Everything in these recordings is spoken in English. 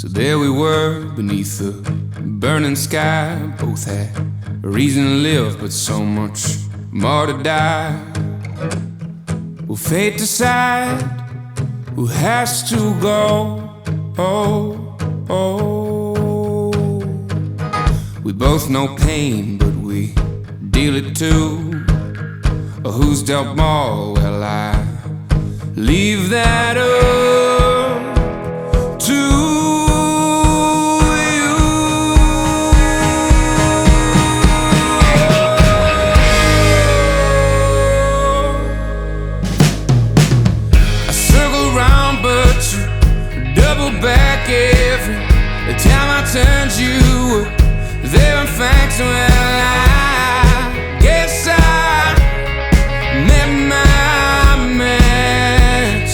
So there we were beneath the burning sky. Both had a reason to live, but so much more to die. Will fate decide who has to go? Oh, oh. We both know pain, but we deal it too. Who's dealt more? Well, I leave that up to you. I circle round, but you double back every time I turn you up. There in fact, well, I guess I met my match.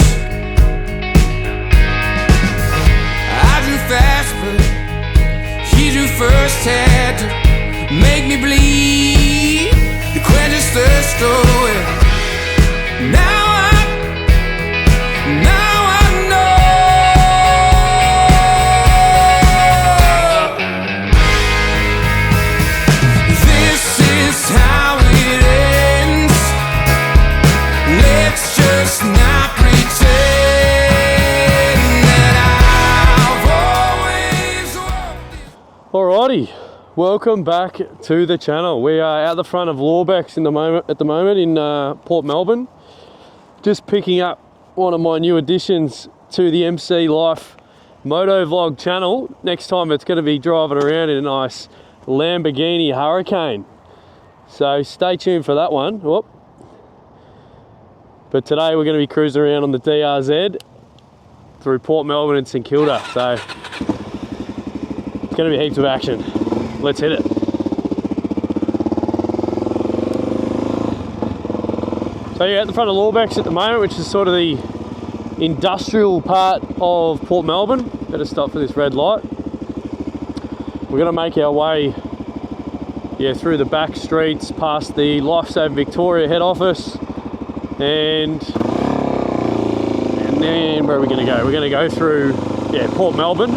I drew fast, but he drew first. Had to make me bleed to quench his thirst. Oh, well, now I know this is how it ends. Let's just not pretend that I've always walked. Alrighty, welcome back to the channel. We are out the front of Lawbecks at the moment in Port Melbourne. Just picking up one of my new additions to the MC Life Moto Vlog channel. Next time it's going to be driving around in a nice Lamborghini Hurricane. So stay tuned for that one. Whoop. But today we're going to be cruising around on the DRZ through Port Melbourne and St Kilda. So it's going to be heaps of action. Let's hit it. So you're at the front of Lawbecks at the moment, which is sort of the industrial part of Port Melbourne. Better stop for this red light. We're going to make our way through the back streets, past the Lifesaving Victoria head office, and then where are we going to go? We're going to go through Port Melbourne,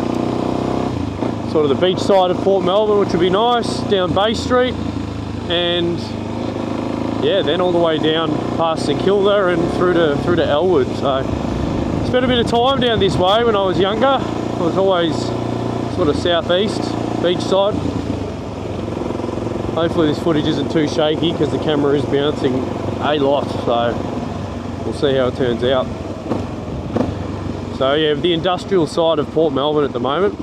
sort of the beach side of Port Melbourne, which would be nice, down Bay Street, and then all the way down past St Kilda and through to Elwood. So spent a bit of time down this way when I was younger. I was always sort of southeast, beach side. Hopefully this footage isn't too shaky because the camera is bouncing a lot, so we'll see how it turns out. So the industrial side of Port Melbourne at the moment.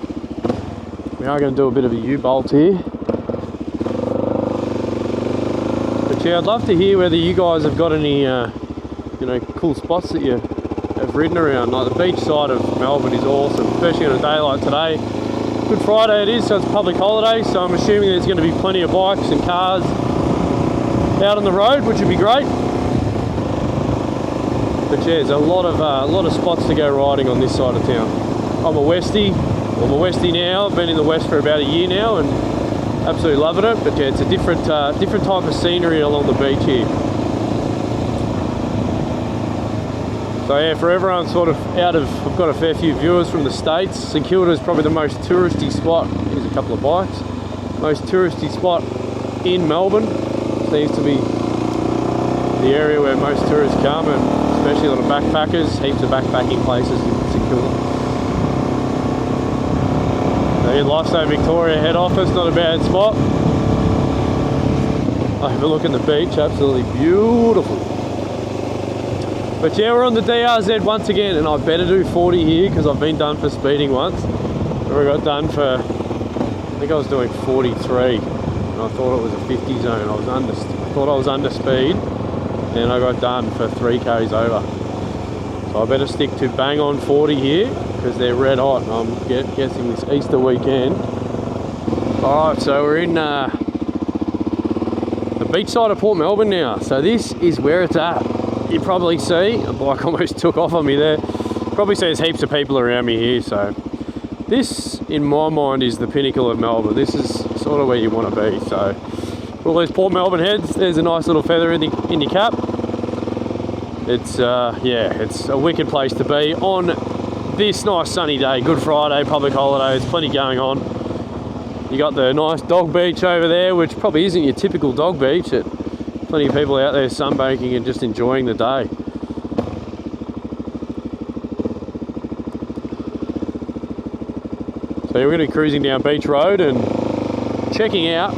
We are going to do a bit of a U-bolt here. But I'd love to hear whether you guys have got any cool spots that you have ridden around. Like the beach side of Melbourne is awesome, especially on a day like today. Good Friday it is, so it's a public holiday, so I'm assuming there's going to be plenty of bikes and cars out on the road, which would be great. But there's a lot of spots to go riding on this side of town. I'm a Westie now. I've been in the West for about a year now and absolutely loving it. But it's a different type of scenery along the beach here. So for everyone sort of I've got a fair few viewers from the States. St Kilda is probably the most touristy spot. Here's a couple of bikes. Most touristy spot in Melbourne. Seems to be the area where most tourists come, and especially a lot of backpackers. Heaps of backpacking places in St Kilda. So Lifesaving Victoria head office, not a bad spot. Overlooking the beach, absolutely beautiful. But we're on the DRZ once again, and I better do 40 here because I've been done for speeding once. I got done for, I think I was doing 43, and I thought it was a 50 zone. I thought I was under speed, and I got done for 3 k's over. So I better stick to bang on 40 here because they're red hot. I'm guessing this Easter weekend. All right, so we're in the beach side of Port Melbourne now. So this is where it's at. You probably see, a bike almost took off on me there. Probably see there's heaps of people around me here. So this, in my mind, is the pinnacle of Melbourne. This is sort of where you want to be. So for all those Port Melbourne heads, there's a nice little feather in your cap. It's it's a wicked place to be on this nice sunny day, Good Friday, public holiday, there's plenty going on. You got the nice dog beach over there, which probably isn't your typical dog beach. Plenty of people out there sunbaking and just enjoying the day. So we're going to be cruising down Beach Road and checking out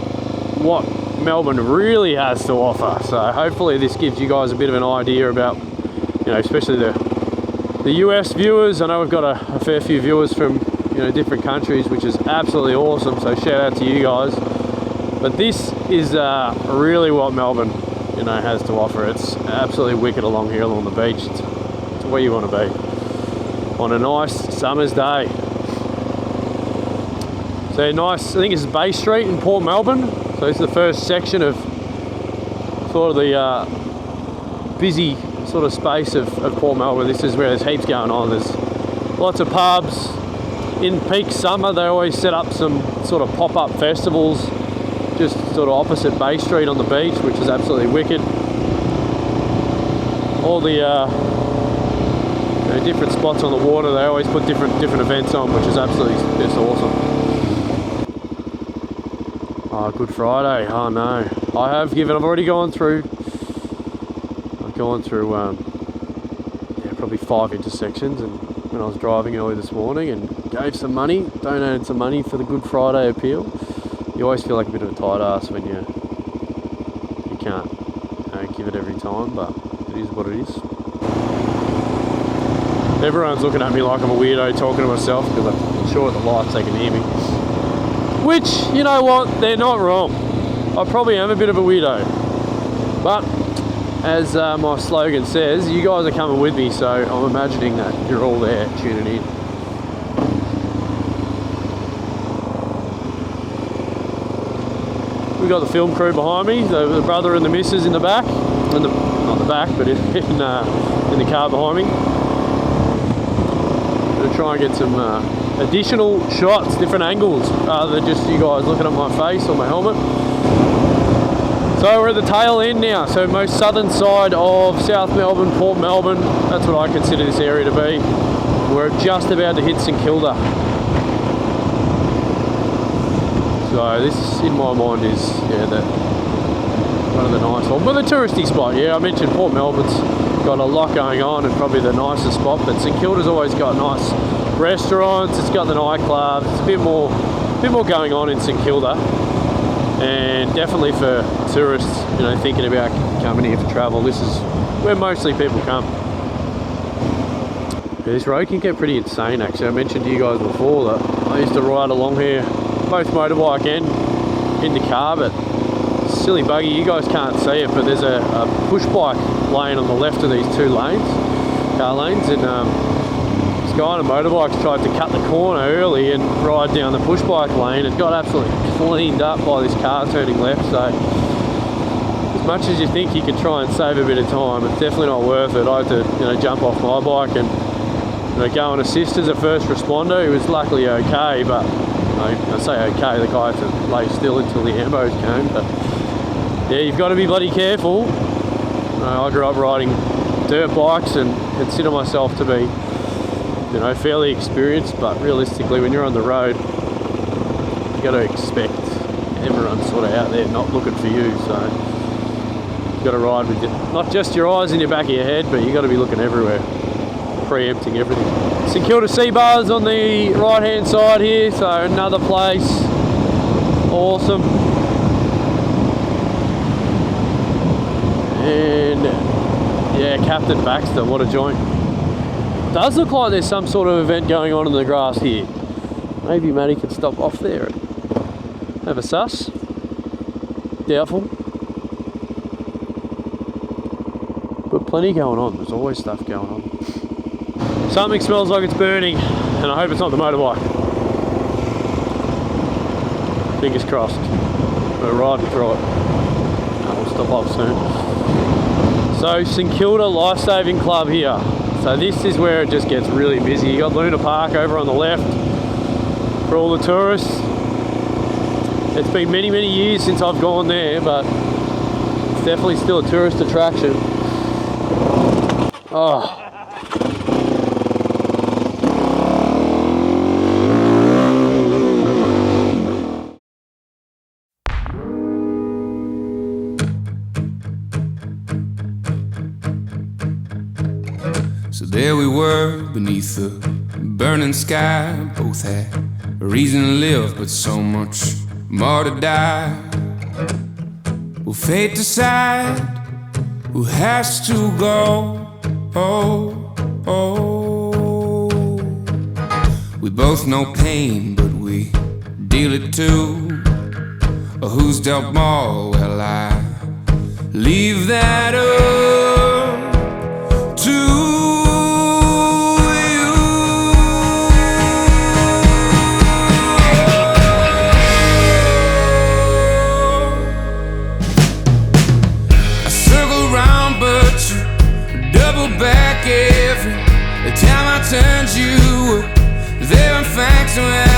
what Melbourne really has to offer. So hopefully this gives you guys a bit of an idea about, you know, especially the US viewers. I know we've got a fair few viewers from, you know, different countries, which is absolutely awesome. So shout out to you guys. But this is really what Melbourne, you know, has to offer. It's absolutely wicked along here along the beach. It's where you want to be on a nice summer's day. So nice, I think this is Bay Street in Port Melbourne. So this is the first section of sort of the busy sort of space of Port Melbourne. This is where there's heaps going on. There's lots of pubs. In peak summer, they always set up some sort of pop-up festivals just sort of opposite Bay Street on the beach, which is absolutely wicked. All the you know, different spots on the water, they always put different events on, which is absolutely just awesome. Oh, Good Friday. Oh no, I've already gone through. I've gone through yeah, probably 5 intersections, and when I was driving early this morning, and gave some money, donated some money for the Good Friday appeal. You always feel like a bit of a tight ass when you can't, you know, give it every time, but it is what it is. Everyone's looking at me like I'm a weirdo talking to myself, because I'm sure at the lights they can hear me. Which, you know what, they're not wrong. I probably am a bit of a weirdo. But, as my slogan says, you guys are coming with me, so I'm imagining that you're all there tuning in. We've got the film crew behind me, the brother and the missus in the back. Not the back, but in the car behind me. I'm going to try and get some additional shots, different angles, rather than just you guys looking at my face or my helmet. So we're at the tail end now, so most southern side of South Melbourne, Port Melbourne, that's what I consider this area to be. We're just about to hit St Kilda. So this, in my mind, is one of the nice ones. But the touristy spot, yeah, I mentioned Port Melbourne's got a lot going on and probably the nicest spot, but St Kilda's always got nice restaurants, it's got the nightclubs, it's a bit more going on in St Kilda. And definitely for tourists, you know, thinking about coming here for travel, this is where mostly people come. This road can get pretty insane actually. I mentioned to you guys before that I used to ride along here, both motorbike and in the car, but silly buggy, you guys can't see it, but there's a push bike lane on the left of these two lanes, car lanes, and this guy on a motorbike tried to cut the corner early and ride down the push bike lane. It got absolutely cleaned up by this car turning left, so as much as you think you can try and save a bit of time, it's definitely not worth it. I had to, you know, jump off my bike and, you know, go and assist as a first responder. He was luckily okay, but I say okay, the guy had to lay still until the ambos came. But yeah, you've got to be bloody careful. I grew up riding dirt bikes and consider myself to be, you know, fairly experienced, but realistically when you're on the road, you got to expect everyone's sort of out there not looking for you, so you got to ride with not just your eyes in your back of your head, but you got to be looking everywhere, preempting everything. St Kilda Sea Bar's on the right hand side here, so another place, awesome. And yeah, Captain Baxter, what a joint. Does look like there's some sort of event going on in the grass here. Maybe Matty could stop off there and have a suss. Doubtful. But plenty going on. There's always stuff going on. Something smells like it's burning, and I hope it's not the motorbike. Fingers crossed. We're riding through it. We'll stop off soon. So St Kilda Lifesaving Club here. So this is where it just gets really busy. You got Luna Park over on the left for all the tourists. It's been many, many years since I've gone there, but it's definitely still a tourist attraction. Oh. So there we were beneath the burning sky. Both had a reason to live, but so much more to die. Will fate decide who has to go? Oh, oh. We both know pain, but we deal it too. Who's dealt more? Well, I leave that up to you. I circle round, but you double back every time I turn you up. There are facts around.